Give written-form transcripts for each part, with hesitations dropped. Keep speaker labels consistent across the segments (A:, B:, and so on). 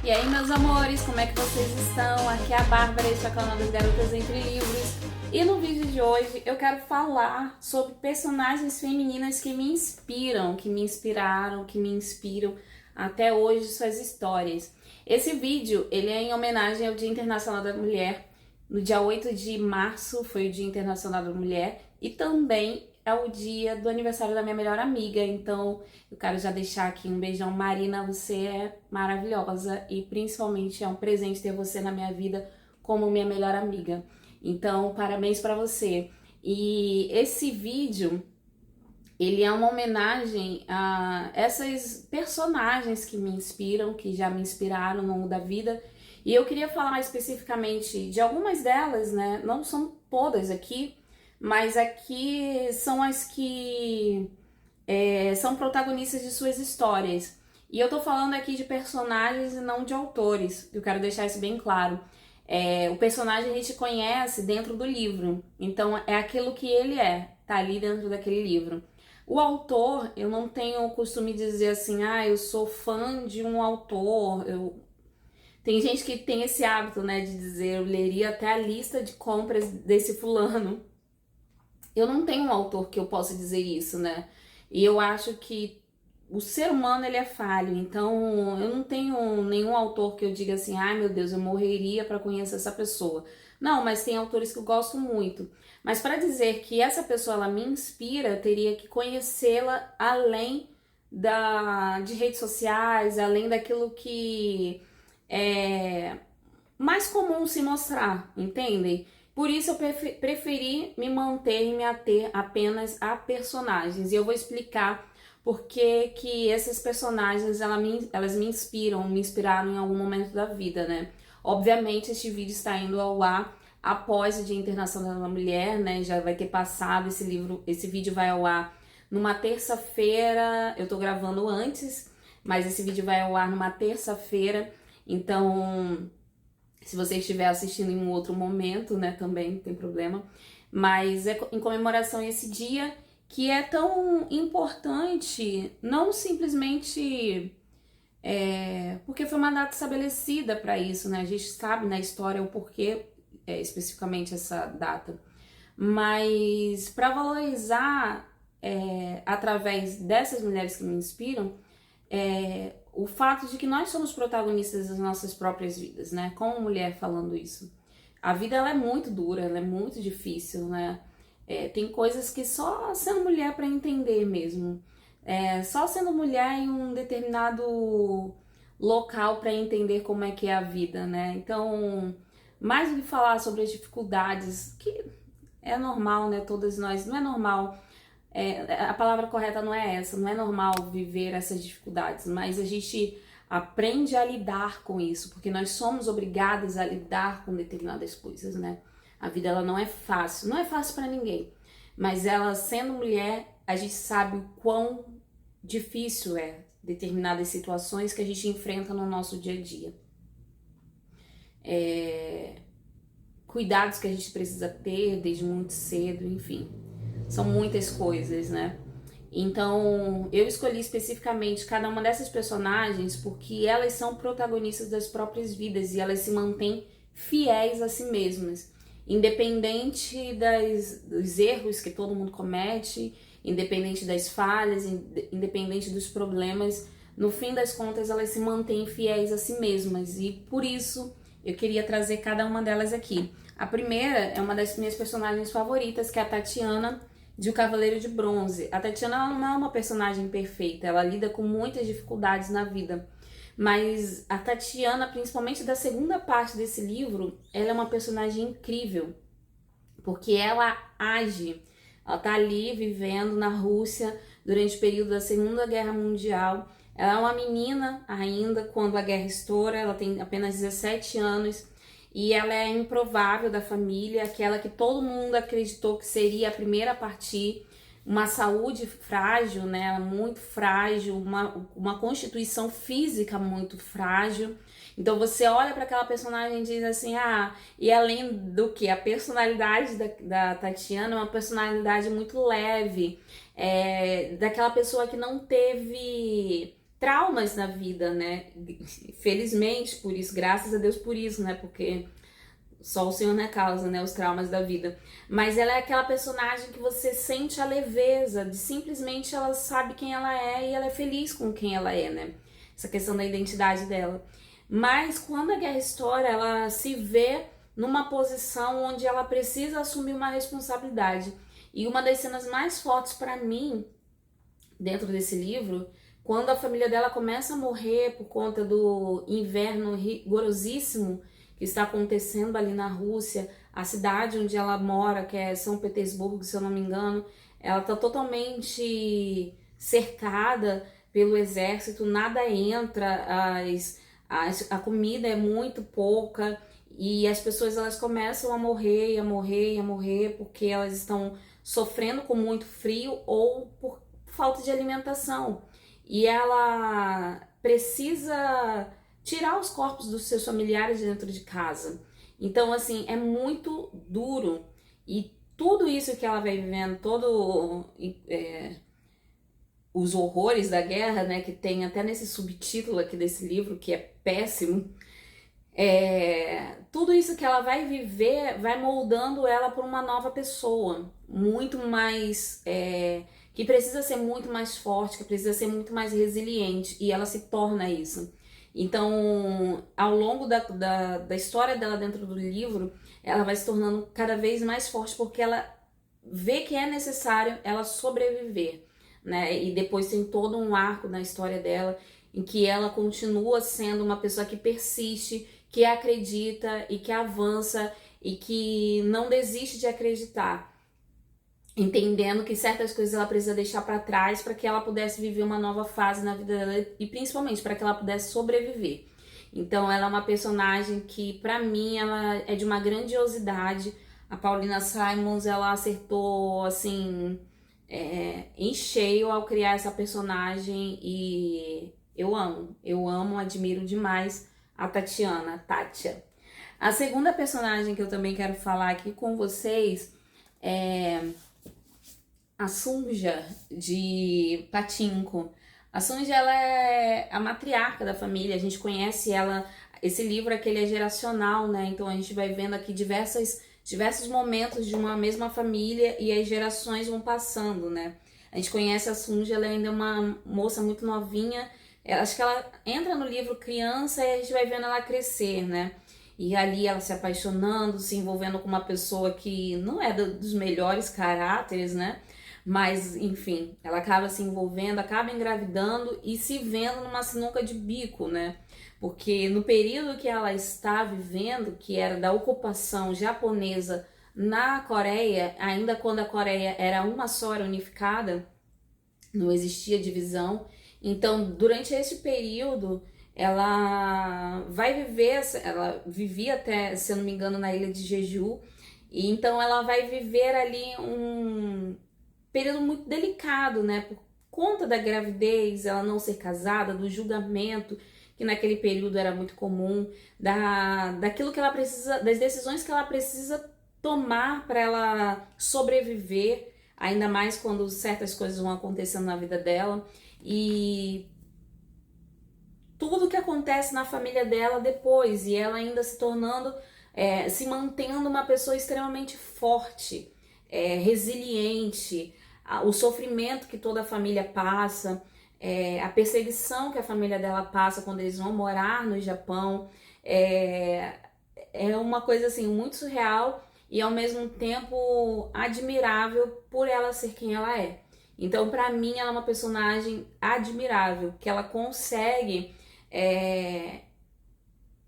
A: E aí, meus amores, como é que vocês estão? Aqui é a Bárbara, este é o canal das Garotas Entre Livros. E no vídeo de hoje eu quero falar sobre personagens femininas que me inspiram, que me inspiraram, que me inspiram até hoje suas histórias. Esse vídeo, ele é em homenagem ao Dia Internacional da Mulher. No dia 8 de março foi o Dia Internacional da Mulher e também é o dia do aniversário da minha melhor amiga, então eu quero já deixar aqui um beijão. Marina, você é maravilhosa e principalmente é um presente ter você na minha vida como minha melhor amiga. Então, parabéns pra você. E esse vídeo, ele é uma homenagem a essas personagens que me inspiram, que já me inspiraram ao longo da vida. E eu queria falar especificamente de algumas delas, né? Não são todas aqui, mas aqui são as que são protagonistas de suas histórias. E eu tô falando aqui de personagens e não de autores. Eu quero deixar isso bem claro. O personagem a gente conhece dentro do livro, então é aquilo que ele tá ali dentro daquele livro. O autor, eu não tenho o costume de dizer assim, eu sou fã de um autor. Tem gente que tem esse hábito, né, de dizer, eu leria até a lista de compras desse fulano. Eu não tenho um autor que eu possa dizer isso, né? E eu acho que o ser humano, ele é falho. Então, eu não tenho nenhum autor que eu diga assim, ai meu Deus, eu morreria para conhecer essa pessoa. Não, mas tem autores que eu gosto muito. Mas para dizer que essa pessoa, ela me inspira, eu teria que conhecê-la além de redes sociais, além daquilo que é mais comum se mostrar, entendem? Por isso eu preferi me manter e me ater apenas a personagens. E eu vou explicar por que essas personagens elas me inspiram, me inspiraram em algum momento da vida, né? Obviamente este vídeo está indo ao ar após o Dia Internacional da Mulher, né? Já vai ter passado esse vídeo vai ao ar numa terça-feira. Eu tô gravando antes, mas esse vídeo vai ao ar numa terça-feira. Então, se você estiver assistindo em um outro momento, né, também não tem problema. Mas é em comemoração a esse dia que é tão importante, não simplesmente porque foi uma data estabelecida para isso, né? A gente sabe na história o porquê especificamente essa data. Mas para valorizar através dessas mulheres que me inspiram, o fato de que nós somos protagonistas das nossas próprias vidas, né? Como mulher falando isso. A vida, ela é muito dura, ela é muito difícil, né? Tem coisas que só sendo mulher para entender mesmo. Só sendo mulher em um determinado local para entender como é que é a vida, né? Então, mais do que falar sobre as dificuldades, que é normal, né? Todas nós, não é normal. A palavra correta não é essa, não é normal viver essas dificuldades, mas a gente aprende a lidar com isso, porque nós somos obrigadas a lidar com determinadas coisas, né? A vida, ela não é fácil para ninguém, mas ela, sendo mulher, a gente sabe o quão difícil é determinadas situações que a gente enfrenta no nosso dia a dia. Cuidados que a gente precisa ter desde muito cedo, enfim. São muitas coisas, né? Então, eu escolhi especificamente cada uma dessas personagens porque elas são protagonistas das próprias vidas e elas se mantêm fiéis a si mesmas. Independente dos erros que todo mundo comete, independente das falhas, independente dos problemas, no fim das contas elas se mantêm fiéis a si mesmas. E por isso eu queria trazer cada uma delas aqui. A primeira é uma das minhas personagens favoritas, que é a Tatiana, de O Cavaleiro de Bronze. A Tatiana, ela não é uma personagem perfeita, ela lida com muitas dificuldades na vida. Mas a Tatiana, principalmente da segunda parte desse livro, ela é uma personagem incrível, porque ela age, ela tá ali vivendo na Rússia durante o período da Segunda Guerra Mundial. Ela é uma menina ainda quando a guerra estoura, ela tem apenas 17 anos, e ela é a improvável da família, aquela que todo mundo acreditou que seria a primeira a partir, uma saúde frágil, né, muito frágil, uma constituição física muito frágil. Então você olha para aquela personagem e diz assim, e além do que? A personalidade da Tatiana é uma personalidade muito leve, daquela pessoa que não teve traumas na vida, né? Felizmente por isso, graças a Deus por isso, né? Porque só o Senhor não é causa, né? Os traumas da vida. Mas ela é aquela personagem que você sente a leveza de simplesmente ela sabe quem ela é e ela é feliz com quem ela é, né? Essa questão da identidade dela. Mas quando a Guerra estoura, ela se vê numa posição onde ela precisa assumir uma responsabilidade. E uma das cenas mais fortes para mim, dentro desse livro, quando a família dela começa a morrer por conta do inverno rigorosíssimo que está acontecendo ali na Rússia, a cidade onde ela mora, que é São Petersburgo, se eu não me engano, ela está totalmente cercada pelo exército, nada entra, a comida é muito pouca e as pessoas elas começam a morrer, a morrer, a morrer porque elas estão sofrendo com muito frio ou por falta de alimentação. E ela precisa tirar os corpos dos seus familiares de dentro de casa. Então, assim, é muito duro. E tudo isso que ela vai vivendo, os horrores da guerra, né, que tem até nesse subtítulo aqui desse livro, que é péssimo, tudo isso que ela vai viver vai moldando ela para uma nova pessoa, muito mais, que precisa ser muito mais forte, que precisa ser muito mais resiliente, e ela se torna isso. Então, ao longo da história dela dentro do livro, ela vai se tornando cada vez mais forte, porque ela vê que é necessário ela sobreviver, né? E depois tem todo um arco na história dela, em que ela continua sendo uma pessoa que persiste, que acredita e que avança e que não desiste de acreditar, entendendo que certas coisas ela precisa deixar para trás para que ela pudesse viver uma nova fase na vida dela e principalmente para que ela pudesse sobreviver. Então ela é uma personagem que para mim ela é de uma grandiosidade. A Paulina Simons, ela acertou assim em cheio ao criar essa personagem e eu amo, admiro demais a Tatiana, Tátia. A segunda personagem que eu também quero falar aqui com vocês é a Sunja de Pachinko. A Sunja, ela é a matriarca da família, a gente conhece ela, esse livro aqui ele é geracional, né? Então a gente vai vendo aqui diversos momentos de uma mesma família e as gerações vão passando, né? A gente conhece a Sunja, ela ainda é uma moça muito novinha, acho que ela entra no livro criança e a gente vai vendo ela crescer, né? E ali ela se apaixonando, se envolvendo com uma pessoa que não é dos melhores caráteres, né? Mas, enfim, ela acaba se envolvendo, acaba engravidando e se vendo numa sinuca de bico, né? Porque no período que ela está vivendo, que era da ocupação japonesa na Coreia, ainda quando a Coreia era uma só, era unificada, não existia divisão. Então, durante esse período, ela vivia até, se eu não me engano, na ilha de Jeju, e então ela vai viver ali um período muito delicado, né? Por conta da gravidez, ela não ser casada, do julgamento, que naquele período era muito comum, daquilo que ela precisa, das decisões que ela precisa tomar para ela sobreviver, ainda mais quando certas coisas vão acontecendo na vida dela. E tudo que acontece na família dela depois, e ela ainda se tornando, se mantendo uma pessoa extremamente forte, resiliente, o sofrimento que toda a família passa, a perseguição que a família dela passa quando eles vão morar no Japão, é uma coisa assim muito surreal e ao mesmo tempo admirável por ela ser quem ela é. Então, para mim, ela é uma personagem admirável, que ela consegue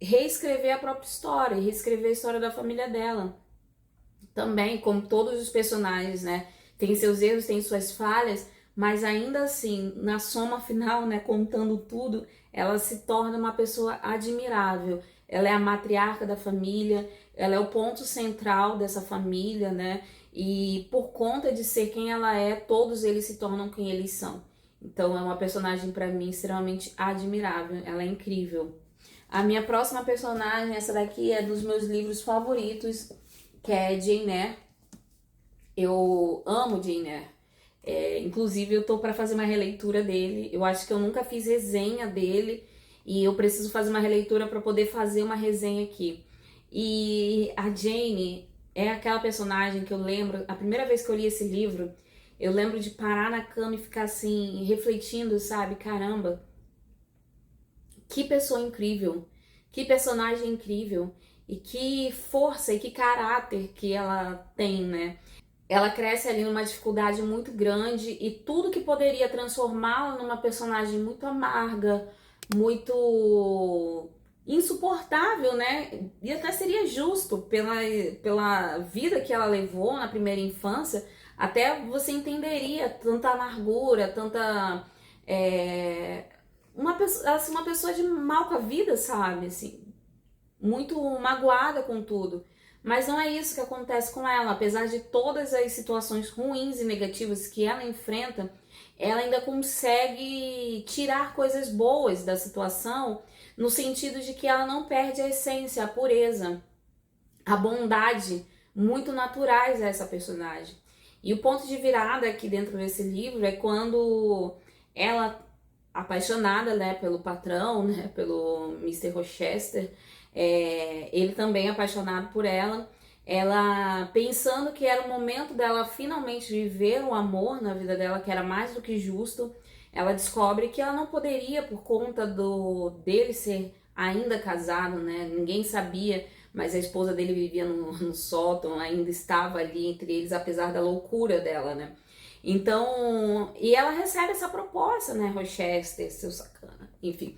A: reescrever a própria história, reescrever a história da família dela. Também, como todos os personagens, né? Tem seus erros, tem suas falhas, mas ainda assim, na soma final, né, contando tudo, ela se torna uma pessoa admirável. Ela é a matriarca da família, ela é o ponto central dessa família, né? E por conta de ser quem ela é, todos eles se tornam quem eles são. Então é uma personagem para mim extremamente admirável, ela é incrível. A minha próxima personagem, essa daqui é dos meus livros favoritos, que é Jane Eyre. Eu amo Jane Eyre. Inclusive, eu tô para fazer uma releitura dele. Eu acho que eu nunca fiz resenha dele e eu preciso fazer uma releitura para poder fazer uma resenha aqui. E a Jane é aquela personagem que eu lembro, a primeira vez que eu li esse livro, eu lembro de parar na cama e ficar assim, refletindo, sabe? Caramba, que pessoa incrível, que personagem incrível e que força e que caráter que ela tem, né? Ela cresce ali numa dificuldade muito grande e tudo que poderia transformá-la numa personagem muito amarga, muito insuportável, né? E até seria justo pela vida que ela levou na primeira infância, até você entenderia tanta amargura, tanta. Uma pessoa de mal com a vida, sabe? Assim, muito magoada com tudo. Mas não é isso que acontece com ela. Apesar de todas as situações ruins e negativas que ela enfrenta, ela ainda consegue tirar coisas boas da situação, no sentido de que ela não perde a essência, a pureza, a bondade, muito naturais a essa personagem. E o ponto de virada aqui dentro desse livro é quando ela, apaixonada, né, pelo patrão, né, pelo Mr. Rochester, ele também é apaixonado por ela. Ela pensando que era o momento dela finalmente viver o amor na vida dela, que era mais do que justo, ela descobre que ela não poderia, por conta dele ser ainda casado, né? Ninguém sabia, mas a esposa dele vivia no sótão, ainda estava ali entre eles, apesar da loucura dela, né? Então, e ela recebe essa proposta, né, Rochester, seu sacana, enfim.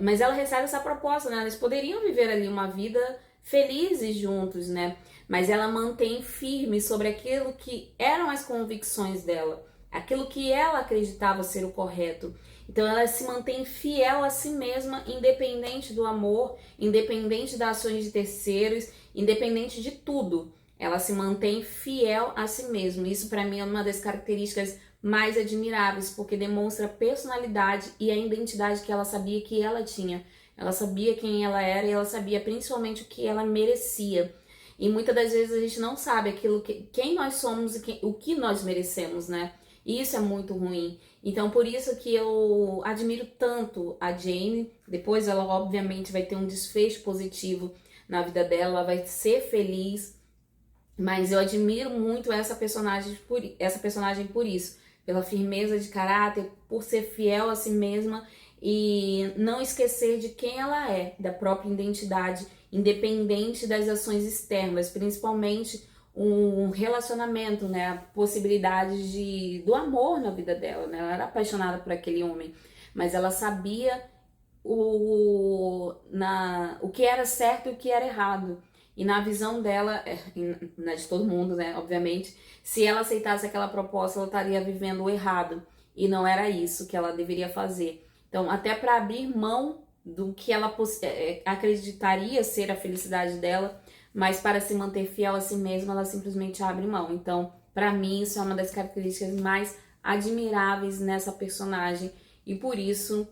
A: Mas ela recebe essa proposta, né? Eles poderiam viver ali uma vida felizes juntos, né? Mas ela mantém firme sobre aquilo que eram as convicções dela, aquilo que ela acreditava ser o correto. Então ela se mantém fiel a si mesma, independente do amor, independente das ações de terceiros, independente de tudo. Ela se mantém fiel a si mesma. Isso para mim é uma das características mais admiráveis, porque demonstra a personalidade e a identidade que ela sabia que ela tinha. Ela sabia quem ela era e ela sabia principalmente o que ela merecia. E muitas das vezes a gente não sabe quem nós somos e o que nós merecemos, né? E isso é muito ruim. Então, por isso que eu admiro tanto a Jane. Depois ela, obviamente, vai ter um desfecho positivo na vida dela, ela vai ser feliz. Mas eu admiro muito essa personagem por isso. Pela firmeza de caráter, por ser fiel a si mesma e não esquecer de quem ela é, da própria identidade, independente das ações externas, principalmente um relacionamento, né, a possibilidade do amor na vida dela, né? Ela era apaixonada por aquele homem, mas ela sabia o que era certo e o que era errado. E na visão dela, na de todo mundo, né, obviamente, se ela aceitasse aquela proposta, ela estaria vivendo o errado. E não era isso que ela deveria fazer. Então, até para abrir mão do que ela acreditaria ser a felicidade dela, mas para se manter fiel a si mesma, ela simplesmente abre mão. Então, para mim, isso é uma das características mais admiráveis nessa personagem. E por isso,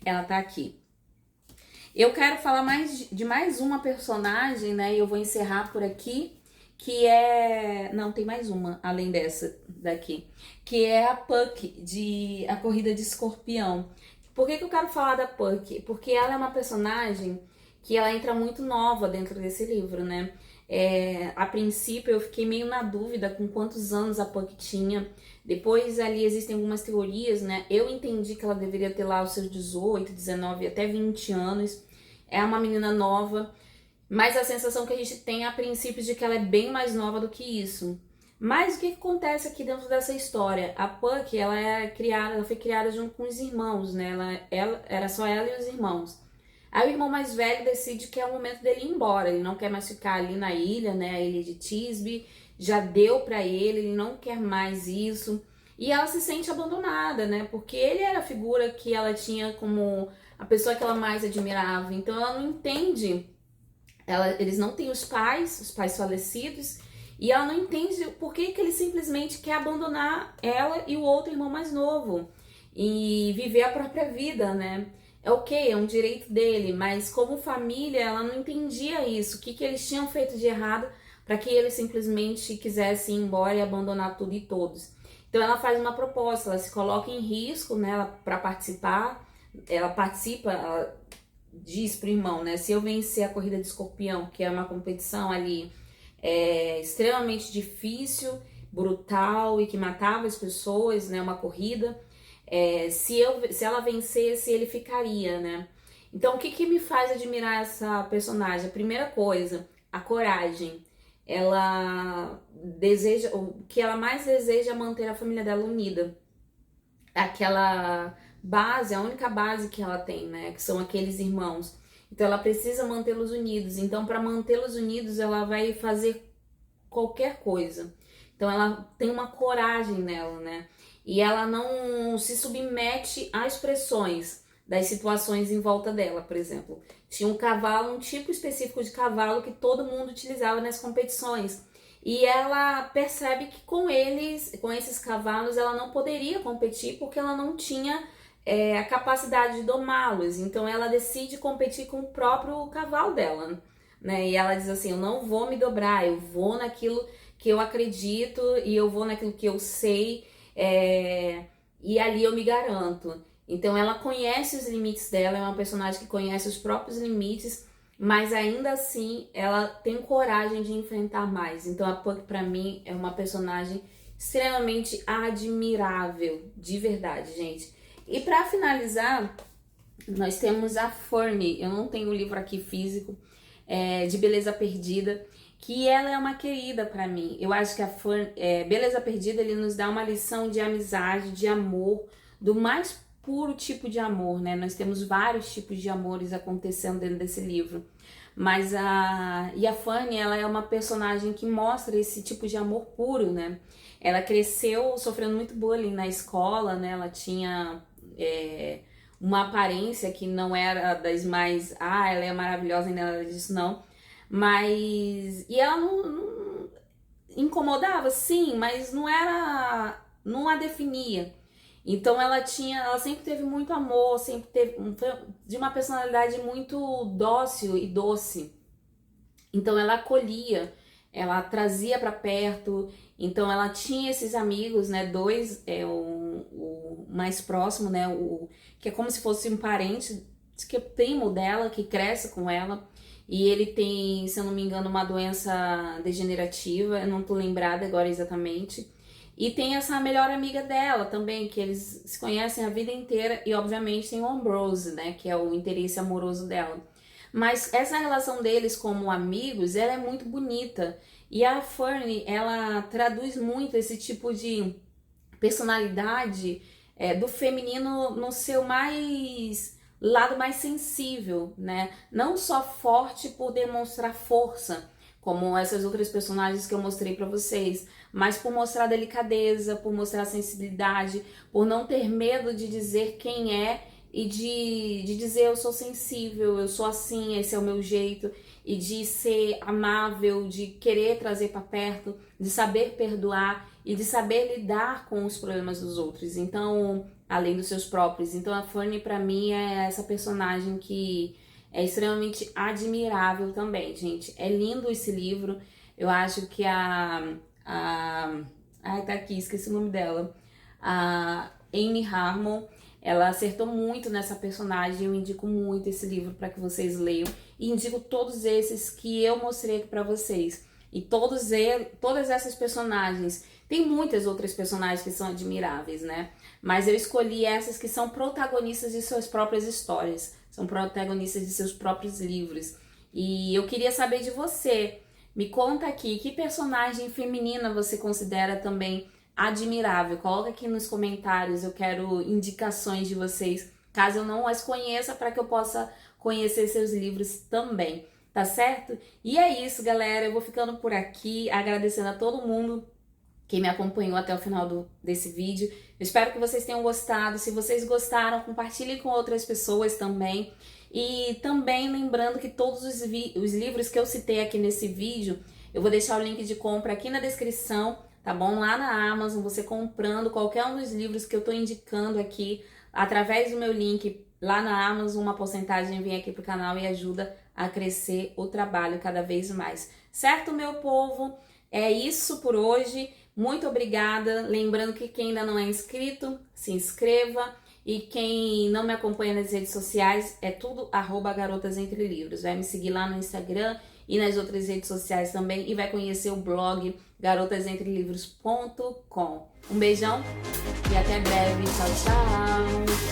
A: ela tá aqui. Eu quero falar de mais uma personagem, né? E eu vou encerrar por aqui, que é... Não, tem mais uma, além dessa daqui. Que é a Puck, de A Corrida de Escorpião. Por que eu quero falar da Puck? Porque ela é uma personagem que ela entra muito nova dentro desse livro, né? A princípio eu fiquei meio na dúvida com quantos anos a Puck tinha. Depois ali existem algumas teorias, né? Eu entendi que ela deveria ter lá os seus 18, 19, até 20 anos. É uma menina nova, mas a sensação que a gente tem a princípio de que ela é bem mais nova do que isso. Mas o que acontece aqui dentro dessa história? A Puck, ela foi criada junto com os irmãos, né? Era só ela e os irmãos. Aí o irmão mais velho decide que é o momento dele ir embora. Ele não quer mais ficar ali na ilha, né? A ilha de Tisbe. Já deu pra ele não quer mais isso. E ela se sente abandonada, né? Porque ele era a figura que ela tinha como a pessoa que ela mais admirava. Então ela não entende. Eles não têm os pais falecidos. E ela não entende por que ele simplesmente quer abandonar ela e o outro irmão mais novo. E viver a própria vida, né? É ok, é um direito dele, mas como família ela não entendia isso. O que eles tinham feito de errado para que ele simplesmente quisesse ir embora e abandonar tudo e todos. Então ela faz uma proposta, ela se coloca em risco, né, para participar, ela participa, ela diz pro irmão, né, se eu vencer a corrida de escorpião, que é uma competição ali extremamente difícil, brutal e que matava as pessoas, né, uma corrida, se ela vencesse, ele ficaria, né. Então o que que me faz admirar essa personagem? A primeira coisa, a coragem. Ela deseja, o que ela mais deseja é manter a família dela unida. Aquela base, a única base que ela tem, né, que são aqueles irmãos. Então ela precisa mantê-los unidos. Então para mantê-los unidos, ela vai fazer qualquer coisa. Então ela tem uma coragem nela, né? E ela não se submete às pressões das situações em volta dela, por exemplo. Tinha um cavalo, um tipo específico de cavalo que todo mundo utilizava nas competições. E ela percebe que com esses cavalos, ela não poderia competir porque ela não tinha a capacidade de domá-los. Então ela decide competir com o próprio cavalo dela, né? E ela diz assim: eu não vou me dobrar, eu vou naquilo que eu acredito e eu vou naquilo que eu sei, e ali eu me garanto. Então ela conhece os limites dela, é uma personagem que conhece os próprios limites, mas ainda assim ela tem coragem de enfrentar mais. Então a Puck pra mim é uma personagem extremamente admirável, de verdade, gente. E pra finalizar, nós temos a Fernie. Eu não tenho o livro aqui físico, de Beleza Perdida, que ela é uma querida pra mim. Eu acho que a Beleza Perdida, ele nos dá uma lição de amizade, de amor, do mais puro tipo de amor, né? Nós temos vários tipos de amores acontecendo dentro desse livro. Mas a Fanny, ela é uma personagem que mostra esse tipo de amor puro, né? Ela cresceu sofrendo muito bullying na escola, né? Ela tinha uma aparência que não era das mais... Ah, ela é maravilhosa, nem nada disso, não. Mas... E ela não incomodava, sim, mas não era... Não a definia. Então ela sempre teve muito amor, sempre teve de uma personalidade muito dócil e doce. Então ela acolhia, ela trazia para perto. Então ela tinha esses amigos, né? Dois, o mais próximo, né? Que é como se fosse um parente, que é primo dela, que cresce com ela. E ele tem, se eu não me engano, uma doença degenerativa. Eu não tô lembrada agora exatamente. E tem essa melhor amiga dela também, que eles se conhecem a vida inteira. E obviamente tem o Ambrose, né, que é o interesse amoroso dela. Mas essa relação deles como amigos, ela é muito bonita. E a Fernie, ela traduz muito esse tipo de personalidade do feminino no seu lado mais sensível, né? Não só forte por demonstrar força, como essas outras personagens que eu mostrei pra vocês, mas por mostrar delicadeza, por mostrar sensibilidade, por não ter medo de dizer quem é e de dizer eu sou sensível, eu sou assim, esse é o meu jeito, e de ser amável, de querer trazer para perto, de saber perdoar e de saber lidar com os problemas dos outros, então, além dos seus próprios. Então a Fanny pra mim é essa personagem que é extremamente admirável também, gente. É lindo esse livro. Eu acho que ai, tá aqui, esqueci o nome dela. A Amy Harmon, ela acertou muito nessa personagem. Eu indico muito esse livro para que vocês leiam. E indico todos esses que eu mostrei aqui para vocês. E todas essas personagens. Tem muitas outras personagens que são admiráveis, né? Mas eu escolhi essas que são protagonistas de suas próprias histórias. São protagonistas de seus próprios livros. E eu queria saber de você. Me conta aqui, que personagem feminina você considera também admirável? Coloca aqui nos comentários, eu quero indicações de vocês, caso eu não as conheça, para que eu possa conhecer seus livros também, tá certo? E é isso, galera, eu vou ficando por aqui, agradecendo a todo mundo que me acompanhou até o final desse vídeo. Eu espero que vocês tenham gostado. Se vocês gostaram, compartilhem com outras pessoas também. E também lembrando que todos os livros que eu citei aqui nesse vídeo, eu vou deixar o link de compra aqui na descrição, tá bom? Lá na Amazon, você comprando qualquer um dos livros que eu tô indicando aqui, através do meu link lá na Amazon, uma porcentagem vem aqui pro canal e ajuda a crescer o trabalho cada vez mais. Certo, meu povo? É isso por hoje. Muito obrigada. Lembrando que quem ainda não é inscrito, se inscreva. E quem não me acompanha nas redes sociais, é tudo @Garotas Entre Livros. Vai me seguir lá no Instagram e nas outras redes sociais também. E vai conhecer o blog garotasentrelivros.com. Um beijão e até breve. Tchau, tchau!